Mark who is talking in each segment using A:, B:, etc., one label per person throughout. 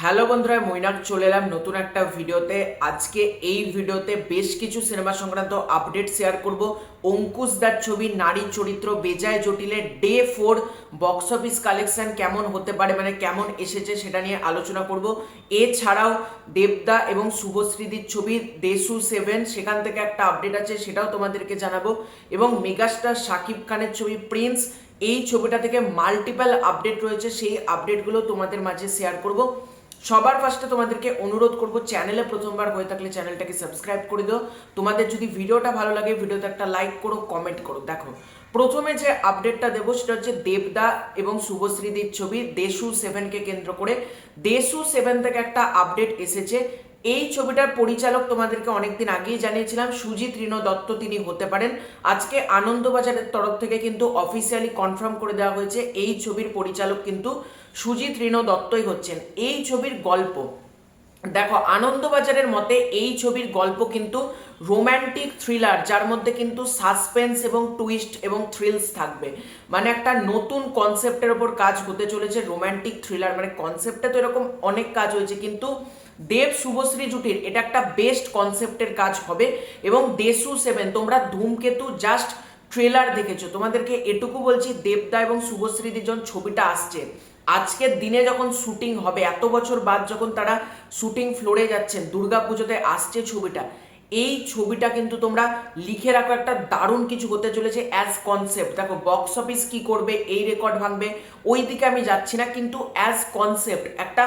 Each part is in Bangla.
A: হ্যালো বন্ধুরা, মৈনাক চলে এলাম নতুন একটা ভিডিওতে। আজকে এই ভিডিওতে বেশ কিছু সিনেমা সংক্রান্ত আপডেট শেয়ার করব। অঙ্কুশ দার ছবি নারী চরিত্র বেজায় জটিলের ডে 4 বক্স অফিস কালেকশন কেমন হতে পারে, মানে কেমন এসেছে সেটা নিয়ে আলোচনা করব। এছাড়াও দেবদা এবং শুভশ্রীদির ছবি দেশু 7, সেখান থেকে একটা আপডেট আছে, সেটাও তোমাদেরকে জানাবো। এবং মেগাস্টার শাকিব খানের ছবি প্রিন্স, এই ছবিটা থেকে মাল্টিপল আপডেট রয়েছে, সেই আপডেটগুলো তোমাদের মাঝে শেয়ার করব। সবার ফার্স্টে তোমাদেরকে অনুরোধ করব, চ্যানেলে প্রথমবার হয়ে থাকলে চ্যানেলটাকে সাবস্ক্রাইব করে দিও। তোমাদের যদি ভিডিওটা ভালো লাগে ভিডিওতে একটা লাইক করো, কমেন্ট করো। দেখো, প্রথমে যে আপডেটটা দেবো সেটা হচ্ছে দেবদা এবং শুভশ্রীদির ছবি দেশু 7কে কেন্দ্র করে। দেশু 7 থেকে একটা আপডেট এসেছে। এই ছবিটার পরিচালক তোমাদেরকে অনেকদিন আগেই জানিয়েছিলাম, সুজিত রিনো দত্ত তিনি হতে পারেন। আজকে আনন্দবাজারের তরফ থেকে কিন্তু অফিসিয়ালি কনফার্ম করে দেওয়া হয়েছে এই ছবির পরিচালক কিন্তু সুজিত রিনো দত্তই হচ্ছেন। এই ছবির গল্প দেখো, আনন্দবাজারের মতে এই ছবির গল্প কিন্তু রোম্যান্টিক থ্রিলার, যার মধ্যে কিন্তু সাসপেন্স এবং টুইস্ট এবং থ্রিলস থাকবে। মানে একটা নতুন কনসেপ্টের ওপর কাজ হতে চলেছে, রোম্যান্টিক থ্রিলার। মানে কনসেপ্টে তো এরকম অনেক কাজ হয়েছে, কিন্তু দেব শুভশ্রী জুটির এটা একটা বেস্ট কনসেপ্টের কাজ হবে। এবং দেশু 7, তোমরা ধূমকেতু জাস্ট ট্রেলার দেখেছো, তোমাদেরকে এটুকু বলছি, দেবদা এবং শুভশ্রী যখন ছবিটা আসছে, আজকের দিনে যখন শুটিং হবে, এত বছর বাদ যখন তারা শুটিং ফ্লোরে যাচ্ছেন, দুর্গাপুজোতে আসছে ছবিটা, এই ছবিটা কিন্তু তোমরা লিখে রাখো, একটা দারুণ কিছু হতে চলেছে অ্যাজ কনসেপ্ট। দেখো বক্স অফিস কি করবে, এই রেকর্ড ভাঙবে, ওই দিকে আমি যাচ্ছি না, কিন্তু অ্যাজ কনসেপ্ট একটা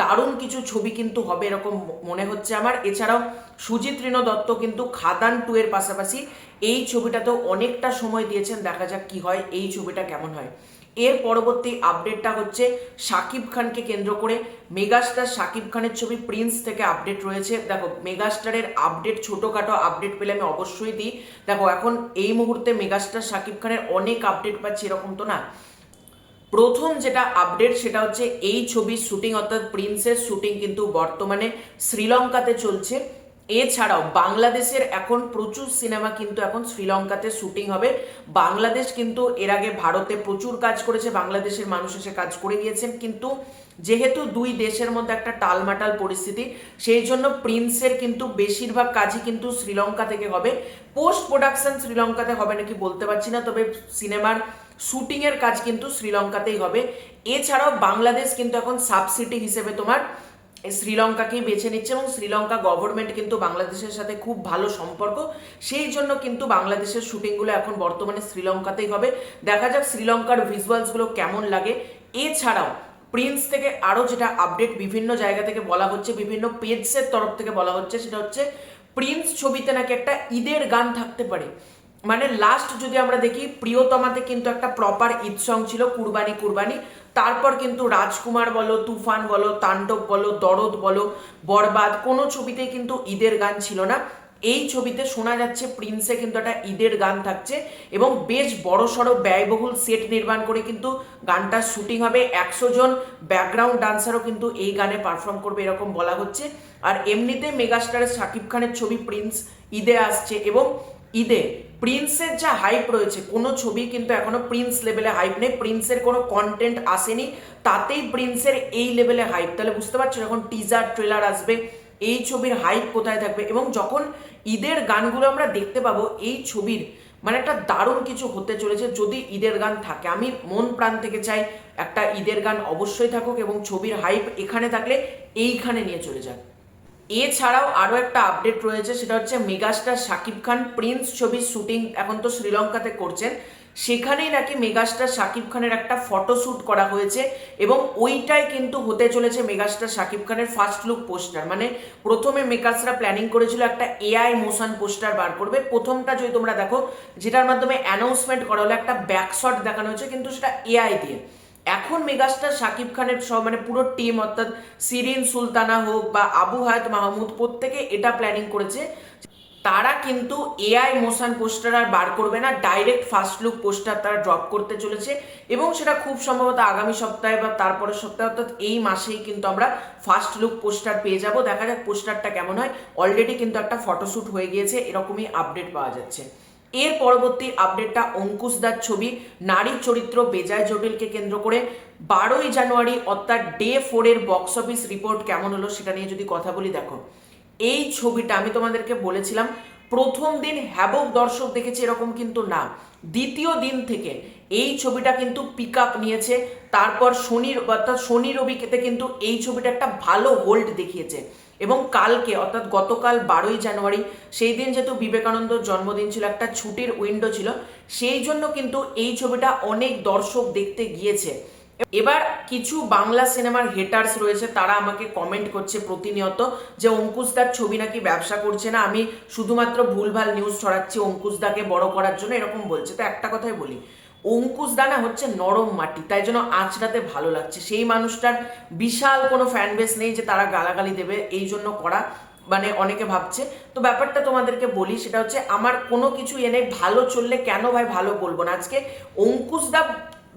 A: দারুণ কিছু ছবি কিন্তু হবে এরকম মনে হচ্ছে আমার। এছাড়াও সুজিত রিনো দত্ত কিন্তু খাদান 2 এর পাশাপাশি এই ছবিটাতেও অনেকটা সময় দিয়েছেন। দেখা যাক কি হয়, এই ছবিটা কেমন হয়। এর পরবর্তী আপডেটটা হচ্ছে শাকিব খানকে কেন্দ্র করে মেগাস্টার শাকিব খানের ছবি প্রিন্স থেকে আপডেট রয়েছে। দেখো, মেগাস্টারের আপডেট ছোটোখাটো আপডেট পেলে আমি অবশ্যই দিই। দেখো, এখন এই মুহূর্তে মেগাস্টার শাকিব খানের অনেক আপডেট পাচ্ছি এরকম তো না। প্রথম যেটা আপডেট সেটা হচ্ছে এই ছবির শুটিং অর্থাৎ প্রিন্সের শুটিং কিন্তু বর্তমানে শ্রীলঙ্কাতে চলছে। এছাড়াও বাংলাদেশের এখন প্রচুর সিনেমা কিন্তু এখন শ্রীলঙ্কাতে শুটিং হবে। বাংলাদেশ কিন্তু এর আগে ভারতে প্রচুর কাজ করেছে, বাংলাদেশের মানুষ এসে কাজ করে গিয়েছেন, কিন্তু যেহেতু দুই দেশের মধ্যে একটা টালমাটাল পরিস্থিতি, সেই জন্য প্রিন্সের কিন্তু বেশিরভাগ কাজই কিন্তু শ্রীলঙ্কা থেকে হবে। পোস্ট প্রোডাকশন শ্রীলঙ্কাতে হবে নাকি বলতে পারছি না, তবে সিনেমার শুটিং এর কাজ কিন্তু শ্রীলঙ্কাতেই হবে। এছাড়াও বাংলাদেশ কিন্তু এখন সাবসিডি হিসেবে তোমার শ্রীলঙ্কাকেই বেছে নিচ্ছে, এবং শ্রীলঙ্কা গভর্নমেন্ট কিন্তু বাংলাদেশের সাথে খুব ভালো সম্পর্ক, সেই জন্য কিন্তু বাংলাদেশের শুটিংগুলো এখন বর্তমানে শ্রীলঙ্কাতেই হবে। দেখা যাক শ্রীলঙ্কার ভিজুয়ালসগুলো কেমন লাগে। এছাড়াও প্রিন্স থেকে আরও যেটা আপডেট বিভিন্ন জায়গা থেকে বলা হচ্ছে, বিভিন্ন পেজসের তরফ থেকে বলা হচ্ছে, সেটা হচ্ছে প্রিন্স ছবিতে নাকি একটা ঈদের গান থাকতে পারে। মানে লাস্ট যদি আমরা দেখি, প্রিয়তমাতে কিন্তু একটা প্রপার ঈদ সং ছিল, কুরবানি কুরবানি। তারপর কিন্তু রাজকুমার বলো, তুফান বলো, তাণ্ডব বলো, দরদ বলো, বরবাদ, কোনো ছবিতেই কিন্তু ঈদের গান ছিল না। এই ছবিতে শোনা যাচ্ছে প্রিন্সে কিন্তু একটা ঈদের গান থাকছে, এবং বেশ বড় সড়ো ব্যয়বহুল সেট নির্মাণ করে কিন্তু গানটার শুটিং হবে। 100 জন ব্যাকগ্রাউন্ড ডান্সারও কিন্তু এই গানে পারফর্ম করবে এরকম বলা হচ্ছে। আর এমনিতে মেগাস্টারের শাকিব খানের ছবি প্রিন্স ঈদে আসছে, এবং ঈদে প্রিন্সের যা হাইপ রয়েছে, কোনো ছবি কিন্তু এখনো প্রিন্স লেভেলে হাইপ নেই, প্রিন্সের কোনো কন্টেন্ট আসেনি, তাতেই প্রিন্সের এই লেভেলে হাইপ। তাহলে বুঝতে পারছো, যখন টিজার ট্রেলার আসবে এই ছবির হাইপ কোথায় থাকবে। এবং যখন ঈদের গানগুলো আমরা দেখতে পাবো এই ছবির, মানে একটা দারুণ কিছু হতে চলেছে যদি ঈদের গান থাকে। আমি মন প্রাণ থেকে চাই একটা ঈদের গান অবশ্যই থাকুক, এবং ছবির হাইপ এখানে থাকলে এইখানে নিয়ে চলে যাক। এছাড়াও আরও একটা আপডেট রয়েছে, সেটা হচ্ছে মেগাস্টার শাকিব খান প্রিন্স ছবির শুটিং এখন তো শ্রীলঙ্কাতে করছেন, সেখানেই নাকি মেগাস্টার শাকিব খানের একটা ফটোশ্যুট করা হয়েছে, এবং ওইটাই কিন্তু হতে চলেছে মেগাস্টার শাকিব খানের ফার্স্ট লুক পোস্টার। মানে প্রথমে মেকার্সরা প্ল্যানিং করেছিল একটা এআই মোশন পোস্টার বার করবে, প্রথমটা যদি তোমরা দেখো যেটার মাধ্যমে অ্যানাউন্সমেন্ট করা হলো, একটা ব্যাকশট দেখানো হয়েছে, কিন্তু সেটা এআই দিয়ে। এখন মেগাস্টার শাকিব খানের সব মানে পুরো টিম অর্থাৎ শিরিন সুলতানা হোক বা আবু হায়াত মাহমুদ, প্রত্যেকে এটা প্ল্যানিং করেছে, তারা কিন্তু এআই মোশন পোস্টার আর বার করবে না, ডাইরেক্ট ফার্স্ট লুক পোস্টার তারা ড্রপ করতে চলেছে, এবং সেটা খুব সম্ভবত আগামী সপ্তাহে বা তারপরের সপ্তাহে অর্থাৎ এই মাসেই কিন্তু আমরা ফার্স্ট লুক পোস্টার পেয়ে যাব। দেখা যাক পোস্টারটা কেমন হয়। অলরেডি কিন্তু একটা ফটোশ্যুট হয়ে গিয়েছে, এরকমই আপডেট পাওয়া যাচ্ছে। এর পরবর্তী আপডেটটা অঙ্কুশ দার ছবি নারী চরিত্র বেজায় জটিলকে কেন্দ্র করে 12 জানুয়ারি অর্থাৎ ডে 4 এর বক্স অফিস রিপোর্ট কেমন হলো সেটা নিয়ে যদি কথা বলি, দেখো এই ছবিটা আমি তোমাদেরকে বলেছিলাম প্রথম দিন হ্যাবক দর্শক দেখেছে এরকম কিন্তু না, দ্বিতীয় দিন থেকে এই ছবিটা কিন্তু পিক আপ নিয়েছে। তারপর শনি রবিতে কিন্তু এই ছবিটা একটা ভালো হোল্ড দেখিয়েছে এবং কালকে অর্থাৎ গতকাল 12 জানুয়ারি সেই দিন যেহেতু বিবেকানন্দর জন্মদিন ছিল, একটা ছুটির উইন্ডো ছিল, সেই জন্য কিন্তু এই ছবিটা অনেক দর্শক দেখতে গিয়েছে। এবার কিছু বাংলা সিনেমার হেটার্স রয়েছে, তারা আমাকে কমেন্ট করছে প্রতিনিয়ত যে অঙ্কুশদার ছবি নাকি ব্যবসা করছে না, আমি শুধুমাত্র ভুলভাল নিউজ ছড়াচ্ছি অঙ্কুশদাকে বড় করার জন্য, এরকম বলছে। তো একটা কথাই বলি, অঙ্কুশদা না হচ্ছে নরম মাটি, তাই জন্য আঁচড়াতে ভালো লাগছে। সেই মানুষটার বিশাল কোনো ফ্যান বেস নেই যে তারা গালাগালি দেবে, এই জন্য করা, মানে অনেকে ভাবছে। তো ব্যাপারটা তোমাদেরকে বলি, সেটা হচ্ছে আমার কোনো কিছু এনে ভালো চললে কেন ভাই ভালো বলবো না। আজকে অঙ্কুশদা,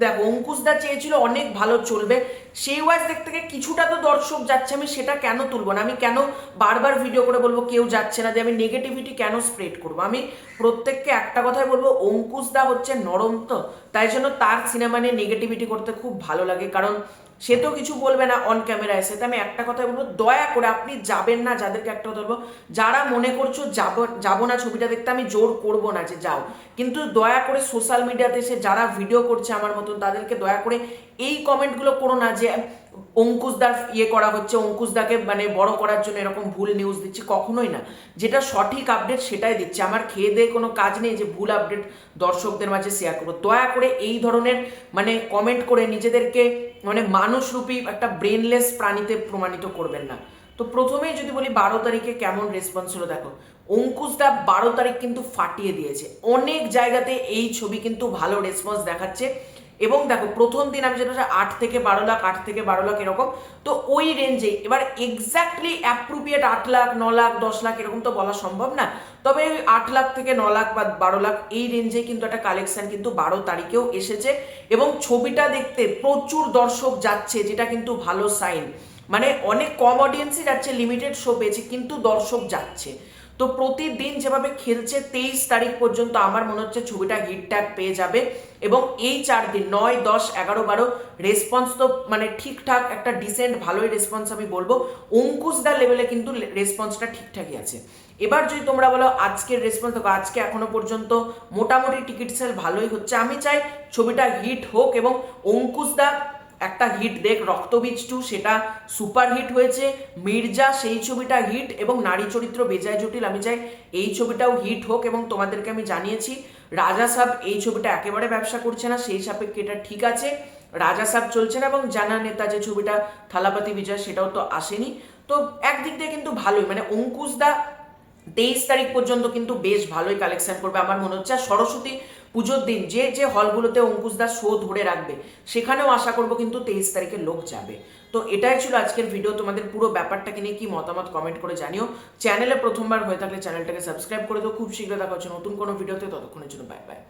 A: দেখো অঙ্কুশদা চেয়েছিল অনেক ভালো চলবে, সেই ওয়াইজ দিক থেকে কিছুটা তো দর্শক যাচ্ছে, আমি সেটা কেন তুলবো না? আমি কেন বারবার ভিডিও করে বলবো কেউ যাচ্ছে না, যে আমি নেগেটিভিটি কেন স্প্রেড করবো? আমি প্রত্যেককে একটা কথাই বলবো, অঙ্কুশদা হচ্ছে নরম, তো তাই জন্য তার সিনেমা নিয়ে নেগেটিভিটি করতে খুব ভালো লাগে, কারণ সে তো কিছু বলবে না অন ক্যামেরা এসে। তো আমি একটা কথাই বলবো, দয়া করে আপনি যাবেন না, যাদেরকে একটা কথা বলবো, যারা মনে করছো যাবো না ছবিটা দেখতে, আমি জোর করবো না যে যাও, কিন্তু দয়া করে সোশ্যাল মিডিয়াতে এসে যারা ভিডিও করছে আমার মতন, তাদেরকে দয়া করে এই কমেন্টগুলো করো না যে অঙ্কুশদার করা হচ্ছে, অঙ্কুশদাকে মানে বড় করার জন্য এরকম ভুল নিউজ দিচ্ছি, কখনোই না। যেটা সঠিক আপডেট সেটাই দিচ্ছে, আমার খেয়ে দিয়ে কোনো কাজ নেই যে ভুল আপডেট দর্শকদের মাঝে শেয়ার করবো। দয়া করে এই ধরনের মানে কমেন্ট করে নিজেদেরকে মানে মানুষরূপী একটা ব্রেনলেস প্রাণীতে প্রমাণিত করবেন না। তো প্রথমেই যদি বলি 12 তারিখে কেমন রেসপন্স হলো, দেখো অঙ্কুশদা 12 তারিখ কিন্তু ফাটিয়ে দিয়েছে, অনেক জায়গাতে এই ছবি কিন্তু ভালো রেসপন্স দেখাচ্ছে। এবং দেখো প্রথম দিন আমি যেটা 8 থেকে 12 লাখ, 8 থেকে 12 লাখ এরকম, তো ওই রেঞ্জে। এবার এক্স্যাক্টলি অ্যাপ্রোপ্রিয়েট 8 লাখ 9 লাখ 10 লাখ এরকম তো বলা সম্ভব না, তবে 8 লাখ থেকে 9 লাখ বা 12 লাখ এই রেঞ্জে কিন্তু একটা কালেকশন কিন্তু 12 তারিখেও এসেছে। এবং ছবিটা দেখতে প্রচুর দর্শক যাচ্ছে, যেটা কিন্তু ভালো সাইন, মানে অনেক কম অডিয়েন্সই যাচ্ছে, লিমিটেড শো পেয়েছে কিন্তু দর্শক যাচ্ছে। তো প্রতিদিন যেভাবে খেলছে 23 তারিখ পর্যন্ত আমার মনে হচ্ছে ছবিটা হিট ট্যাগ পেয়ে যাবে। এবং এই 4 দিন 9, 10, 11, 12 রেসপন্স তো মানে ঠিকঠাক একটা ডিসেন্ট ভালোই রেসপন্স আমি বলবো, অঙ্কুশদা লেভেলে কিন্তু রেসপন্সটা ঠিকঠাকই আছে। এবার যদি তোমরা বলো আজকের রেসপন্স, দেখো আজকে এখনো পর্যন্ত মোটামুটি টিকিট সেল ভালোই হচ্ছে। আমি চাই ছবিটা হিট হোক এবং অঙ্কুশদা একটা হিট দেখ, রক্তবীজ 2 সেটা সুপার হিট হয়েছে, মির্জা সেই ছবিটা হিট, এবং নারী চরিত্র বেজায় জটিল আমি চাই এই ছবিটাও হিট হোক। এবং তোমাদেরকে আমি জানিয়েছি রাজা সাব এই ছবিটা একেবারে ব্যবসা করছে না, সেই সাপেক্ষে এটা ঠিক আছে, রাজা সাব চলছে না। এবং জানা নেতা যে ছবিটা থালাপাতি বিজয় সেটাও তো আসেনি। তো একদিক দিয়ে কিন্তু ভালোই, মানে অঙ্কুশদা 23 তারিখ পর্যন্ত কিন্তু বেশ ভালোই কালেকশন করবে আমার মনে হচ্ছে। আর সরস্বতী পুজোর দিন যে যে হলগুলোতে অঙ্কুশদা শো ধরে রাখবে সেখানেও আশা করবো কিন্তু 23 তারিখে লোক যাবে। তো এটাই ছিল আজকের ভিডিও, তোমাদের পুরো ব্যাপারটাকে নিয়ে কি মতামত কমেন্ট করে জানিও। চ্যানেলে প্রথমবার হয়ে থাকলে চ্যানেলটাকে সাবস্ক্রাইব করে দাও। খুব শীঘ্র দেখা হচ্ছে নতুন কোনো ভিডিওতে, ততক্ষণের জন্য বাই বাই।